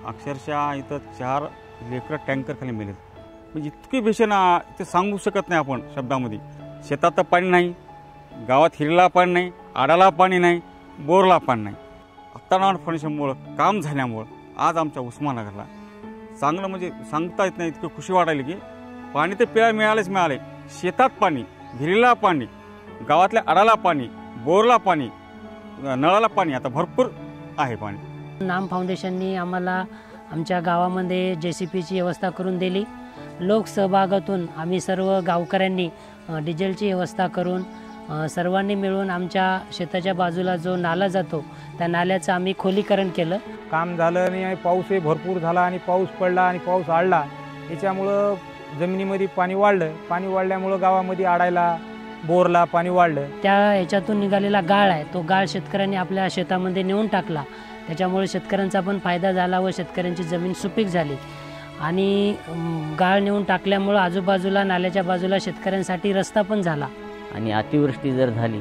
अक्षरशः इथं 4 लेकरं टँकर खाली मेलेत. म्हणजे इतकी भीषण ते सांगू शकत नाही आपण शब्दामध्ये. शेतात पाणी नाही, गावात हिरीला पाणी नाही, आडाला पाणी नाही, बोरला पाणी नाही. आत्ता नॉन फाउंडेशनमुळं काम झाल्यामुळं आज आमच्या उस्मानगरला चांगलं म्हणजे सांगता येत नाही इतकं खुशी वाटायला की पाणी तर प्यायला मिळाले. शेतात पाणी, विहिरीला पाणी, गावातल्या आडाला पाणी, बोरला पाणी, नळाला पाणी आता भरपूर आहे पाणी. नाम फाउंडेशननी आम्हाला आमच्या गावामध्ये JCPची व्यवस्था करून दिली. लोकसहभागातून आम्ही सर्व गावकऱ्यांनी डिझेलची व्यवस्था करून सर्वांनी मिळून आमच्या शेताच्या बाजूला जो नाला जातो त्या नाल्याचं आम्ही खोलीकरण केलं. काम झालं आणि पाऊसही भरपूर झाला आणि पाऊस पडला आणि पाऊस आडला. याच्यामुळं जमिनीमध्ये पाणी वाढलं. पाणी वाढल्यामुळं गावामध्ये आडायला बोरला पाणी वाढलं. त्या ह्याच्यातून निघालेला गाळ आहे तो गाळ शेतकऱ्यांनी आपल्या शेतामध्ये नेऊन टाकला. त्याच्यामुळे शेतकऱ्यांचा पण फायदा झाला व शेतकऱ्यांची जमीन सुपीक झाली. आणि गाळ नेऊन टाकल्यामुळं आजूबाजूला नाल्याच्या बाजूला शेतकऱ्यांसाठी रस्ता पण झाला. आणि अतिवृष्टी जर झाली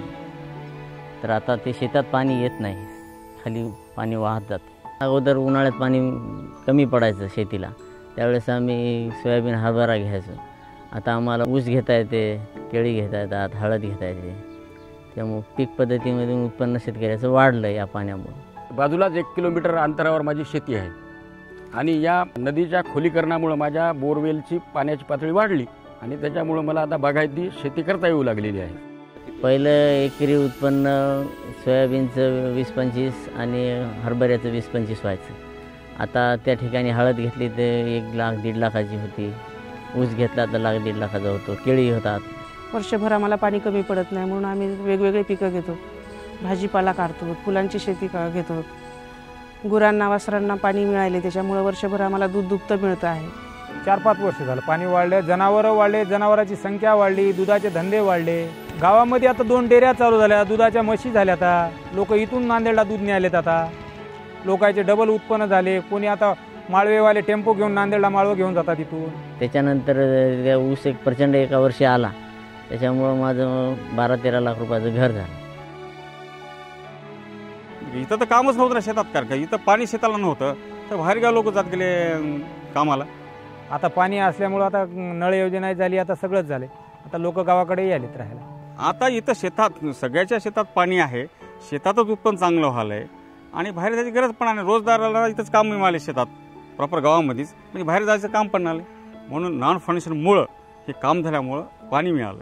तर आता ते शेतात पाणी येत नाही, खाली पाणी वाहत जातं. अगोदर उन्हाळ्यात पाणी कमी पडायचं शेतीला, त्यावेळेस आम्ही सोयाबीन हरभरा घ्यायचो. आता आम्हाला ऊस घेता येते, केळी घेता येतात, हळद घेता येते. त्यामुळे पीक पद्धतीमधून उत्पन्न शेतकऱ्याचं वाढलं या पाण्यामुळे. बाजूलाच 1 किलोमीटर अंतरावर माझी शेती आहे आणि या नदीच्या खोलीकरणामुळे माझ्या बोरवेलची पाण्याची पातळी वाढली आणि त्याच्यामुळं मला आता बागायती शेती करता येऊ लागलेली आहे. पहिलं एकरी उत्पन्न सोयाबीनचं 20-25 आणि हरभऱ्याचं 20-25 व्हायचं. आता त्या ठिकाणी हळद घेतली तर 1 लाख 1.5 लाखाची होती, ऊस घेतला तर 1 लाख 1.5 लाखाचा होतो, केळी होतात. वर्षभर आम्हाला पाणी कमी पडत नाही म्हणून आम्ही वेगवेगळे पिकं घेतो. भाजीपाला काढतो, फुलांची शेती घेतो. गुरांना वासरांना पाणी मिळाले त्याच्यामुळे वर्षभर आम्हाला दूध दुभतं मिळतं आहे. 4-5 वर्ष झालं पाणी वाढलं, जनावरं वाढले, जनावरांची संख्या वाढली, दुधाचे धंदे वाढले. गावामध्ये आता 2 डेऱ्या चालू झाल्या, दुधाच्या म्हशी झाल्या. आता लोक इथून नांदेडला दूध न्यायलेत. आता लोकांचे डबल उत्पन्न झाले. कोणी आता माळवेवाले टेम्पो घेऊन नांदेडला माळवं घेऊन जातात इथून. त्याच्यानंतर ऊस एक प्रचंड एका वर्षी आला, त्याच्यामुळं माझं 12-13 लाख रुपयाचं घर झालं. इथं तर कामच नव्हतं ना शेतात. का इथं पाणी शेताला नव्हतं तर बाहेरगाव लोक जात गेले कामाला. आता पाणी असल्यामुळं आता नळ योजना झाली, आता सगळंच झालं. आता लोक गावाकडेही आलेत राहायला. आता इथं शेतात सगळ्याच्या शेतात पाणी आहे, शेतातच उत्पन्न चांगलं व्हायलं आहे आणि बाहेर जायची गरज पण नाही. रोजदाराला इथंच काम मिळाले शेतात प्रॉपर गावामध्येच, म्हणजे बाहेर जायचं काम पण नाही. म्हणून नॉन फाउंडेशनमुळं हे काम झाल्यामुळं पाणी मिळालं.